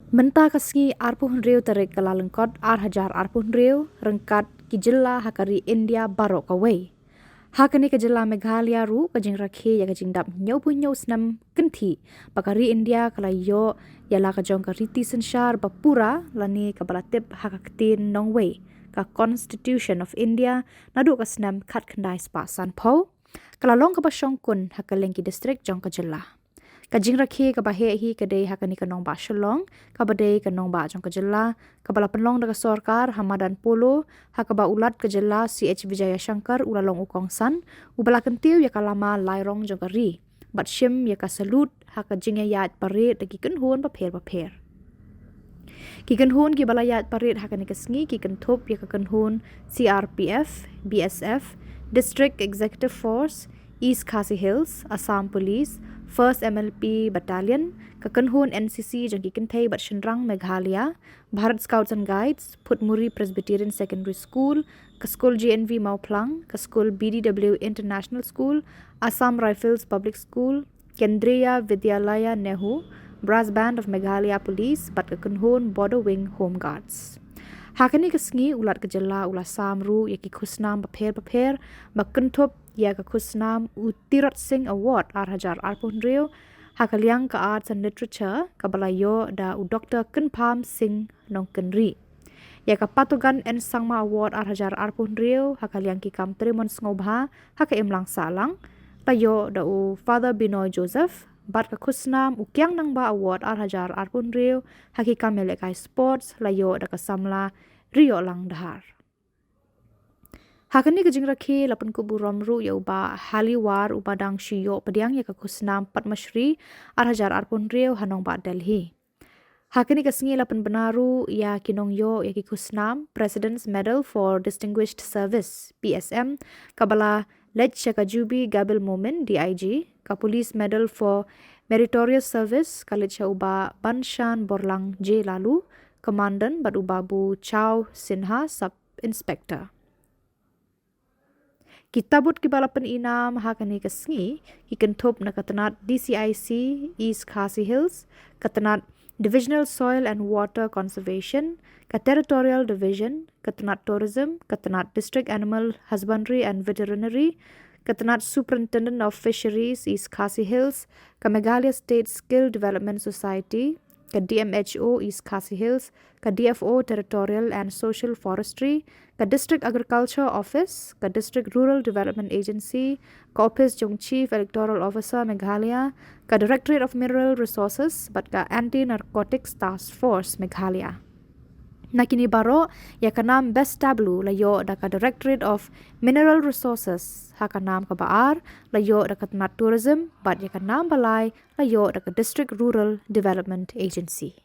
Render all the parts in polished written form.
Menta kasngi arpuhun riu tarik kalalengkot ar arpuhun riu Ryngkat Khubor hakari India Baroh Kawei. Hakani kejela Meghalaya ru ka Jingrakhe ya ka jingdap nyau snam kenti bakari India kalayo yala ka jong ka riti sensyar bapura lani ka balatip hakaktin nongwei ka Constitution of India nadu ka snam khat khandai spa san pau kalalong ka ba Shongkun hakalengki district jong ka jela. Ka Jingrakhe ka bahe hi kadai hakani ka nong ba Shillong ka badai ka nong ba jong ka jela ka bala penlong daga sorkar Hamadan Polo hakaba ulat ka jela CH Vijaya Shankar ulalong ukong san ubala kentiu ya kalama lairong jong ka ri bat shim ya ka salut haka jingya yat parit dagi kenhun paper ki kenhun ki bala yat parit hakani kasngi ki kentup ya ka kenhun CRPF BSF District Executive Force East Khasi Hills, Assam Police, 1st MLP Battalion, Kakanhun NCC jangki kentai bat Shenrang Meghalaya, Bharat Scouts and Guides, Putmuri Presbyterian Secondary School, Kaskul GNV Mauplang, Kaskul BDW International School, Assam Rifles Public School, Kendriya Vidyalaya NEHU, Brass Band of Meghalaya Police, bat Kakanhun Border Wing Home Guards. Hakani kasngi ulat kejela ula samru yaki khusnam paper bakentup ya ka khusnam Utirat Singh Award arpuhun riu hakaliang ka Arts and Literature kabalayo da u Dr. Kenpam Singh Nongkenri ya ka Patugan and Sangma Award arpuhun riu hakaliang ki kam trimon ngobha haka imlang salang layo da u Father Binoy Joseph bat ka khusnam ukyang nang ba award arpuhun riu haki kamele kai sports layo da ka Samla rio lang dahar. Hakani ka Jingrakhe lapan kubu romru ya uba haliwar ubadang shiyo padiang ya ka khusnam Padmashri arpuhun riu hanong ba Delhi. Hakani ka singi lapan benaru ya kinong yo ya ki khusnam President's Medal for Distinguished Service PSM kabala Lej Shakajubi Gabil Momin DIG ka Police Medal for Meritorious Service kalit siya uba Banshan Borlang J lalu Komandan Badu Babu Chow Sinha Sub Inspector. Kitabut kibalapan inam hakani kasngi kikentup na katanat DCIC East Khasi Hills, katanat Divisional Soil and Water Conservation, ka Territorial Division, katanat Tourism, katanat District Animal Husbandry and Veterinary, katanat Superintendent of Fisheries East Khasi Hills, ka Meghalaya State Skill Development Society, ka DMHO East Khasi Hills, ka DFO Territorial and Social Forestry, ka District Agriculture Office, ka District Rural Development Agency, ka Office Jong Chief Electoral Officer Meghalaya, ka Directorate of Mineral Resources, bat ka Anti-Narcotics Task Force Meghalaya. Nakini Baroh ya kanam Best Tablu layo da ka Directorate of Mineral Resources hakanam ka Baar layo da ka Tanat Tourism bat ya kanam Balai layo da ka District Rural Development Agency.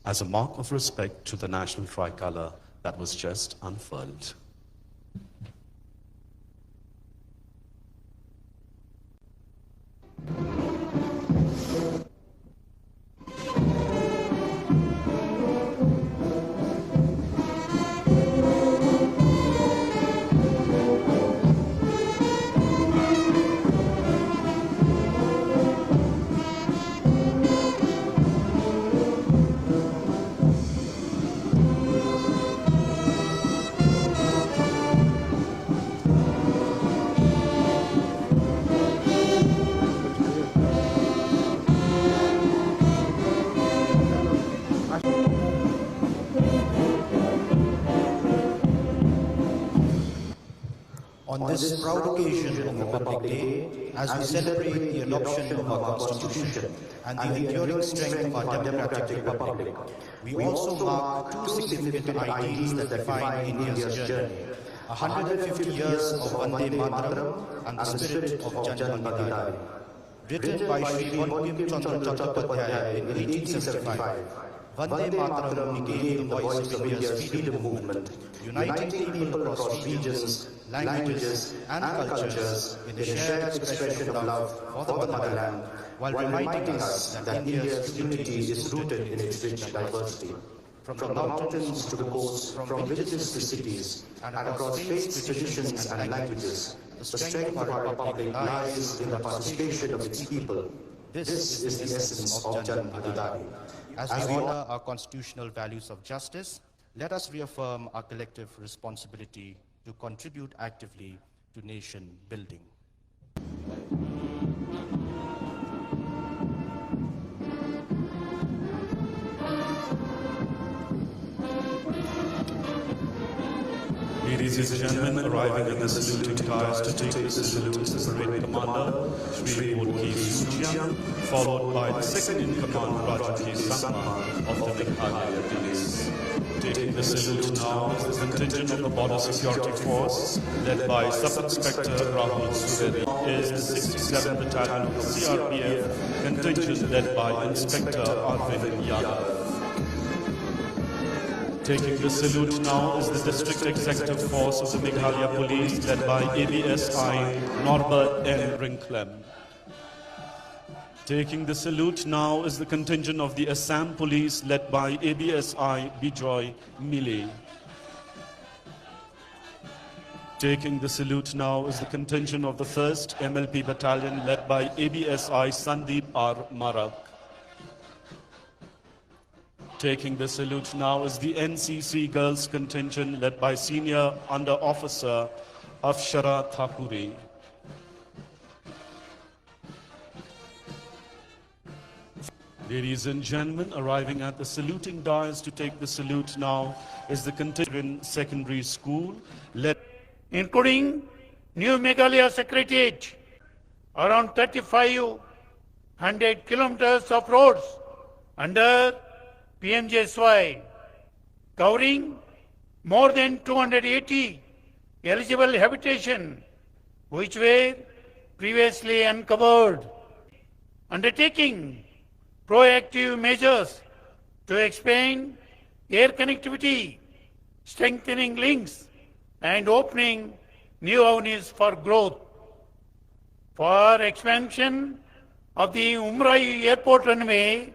As a mark of respect to the national tricolour that was just unfurled. On this proud occasion of Republic Day, as we celebrate the adoption of our Constitution and the enduring strength of our democratic republic, we also mark two significant ideals that define India's journey: 150 years of Vande Mataram and the spirit of Jan Bhagidari. Written by Sri Bankim Chandra Chattopadhyay in 1875, Vande Mataram became the voice of India's freedom movement, uniting people across regions, languages and cultures in a shared expression of love for the motherland, while reminding us that India's unity is rooted in its rich diversity. From the mountains to the coasts, from villages to cities, and across faiths, traditions and languages, the strength of our republic lies in the participation of its people. This is the essence of Jan Bhagidari. As we honor our constitutional values of justice, let us reaffirm our collective responsibility to contribute actively to nation building. Ladies and gentlemen, arriving at the saluting tires to take the salute is the parade commander, Shri Khubor, followed by the second in command, Samla of the Meghalaya police. Taking the salute now is the contingent of the Border Security Force, led by Sub-Inspector Rahul Suveri, is the 67th Battalion of the CRPF, contingent led by Inspector Arvind Yadav. Taking the salute now is the District Executive Force of the Meghalaya Police, led by ABSI Norbert N. Rinklem. Taking the salute now is the contingent of the Assam Police, led by ABSI Bijoy Mile. Taking the salute now is the contingent of the 1st MLP Battalion, led by ABSI Sandeep R. Marak. Taking the salute now is the NCC Girls contingent, led by Senior Under Officer Afshara Thakuri. Ladies and gentlemen, arriving at the saluting dais to take the salute now is the contingent secondary school, led including New Meghalaya Secretariat, around 3,500 kilometers of roads under PMJSY, covering more than 280 eligible habitation, which were previously uncovered. Undertaking proactive measures to expand air connectivity, strengthening links, and opening new avenues for growth. For expansion of the Umrai Airport runway,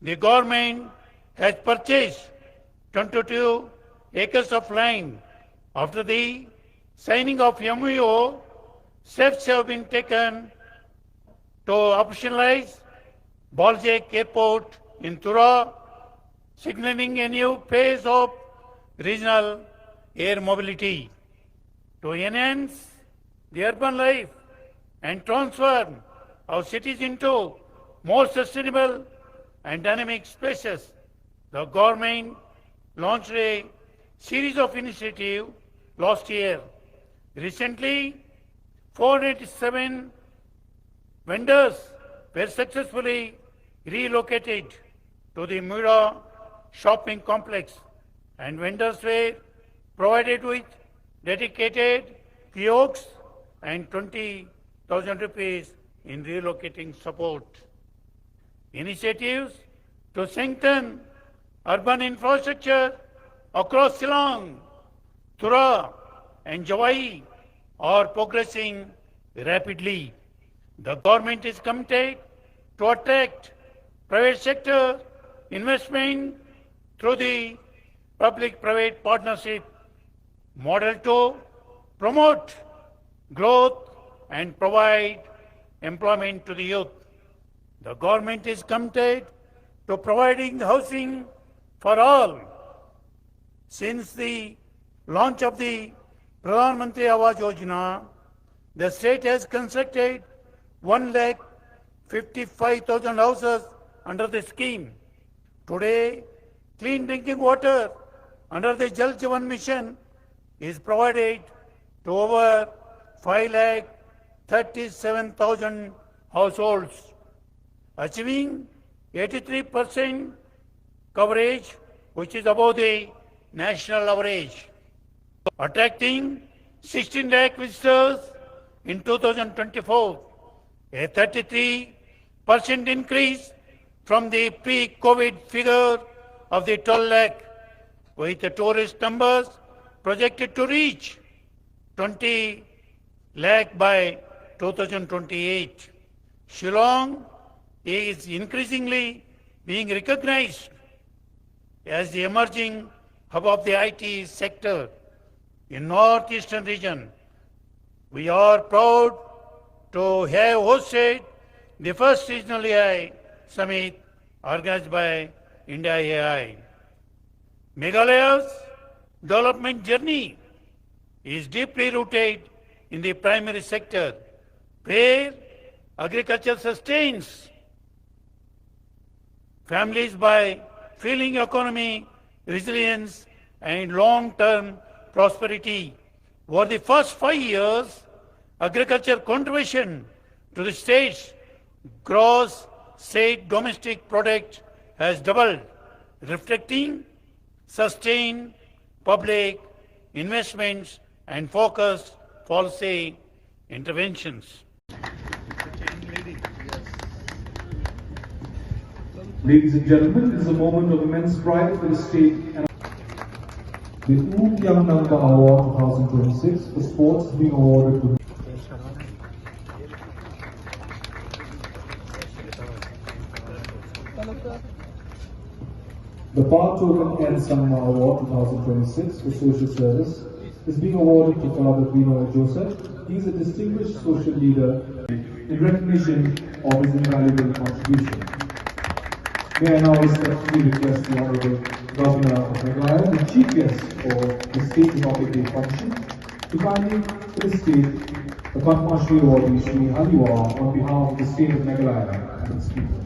the government has purchased 22 acres of land. After the signing of MOU, steps have been taken to operationalize Baljek Airport in Tura, signaling a new phase of regional air mobility. To enhance the urban life and transform our cities into more sustainable and dynamic spaces, the government launched a series of initiatives last year. Recently, 487 vendors were successfully relocated to the Mura shopping complex, and vendors were provided with dedicated kiosks and 20,000 rupees in relocating support. Initiatives to strengthen urban infrastructure across Shillong, Tura and Kawei are progressing rapidly. The government is committed to attract private sector investment through the public-private partnership model to promote growth and provide employment to the youth. The government is committed to providing housing for all. Since the launch of the Pradhan Mantri Awas Yojana, the state has constructed 1,55,000 houses under the scheme. Today, clean drinking water under the Jal Jeevan Mission is provided to over 5,37,000 households, achieving 83% coverage, which is above the national average, attracting 16 lakh visitors in 2024, a 33% increase from the pre-COVID figure of the 12 lakh, with the tourist numbers projected to reach 20 lakh by 2028. Shillong is increasingly being recognized as the emerging hub of the IT sector in northeastern region. We are proud to have hosted the first regional AI summit organized by India AI. Meghalaya's development journey is deeply rooted in the primary sector, where agriculture sustains families by fueling economy, resilience, and long-term prosperity. Over the first 5 years, agriculture contribution to the state's gross state domestic product has doubled, reflecting sustained public investments and focused policy interventions. Ladies and gentlemen, this is a moment of immense pride for the state and the Young Number Award 2026 for sports being awarded to the Bar Token and Samla Award 2026 for social service is being awarded to Father Bino Joseph. He is a distinguished social leader in recognition of his invaluable contribution. May I now respectfully request the Honorable Governor of Meghalaya, the Chief Guest for the State Inaugural Day function, to kindly felicitate the Padma Shri awardee Shri Haliwa on behalf of the State of Meghalaya and its people.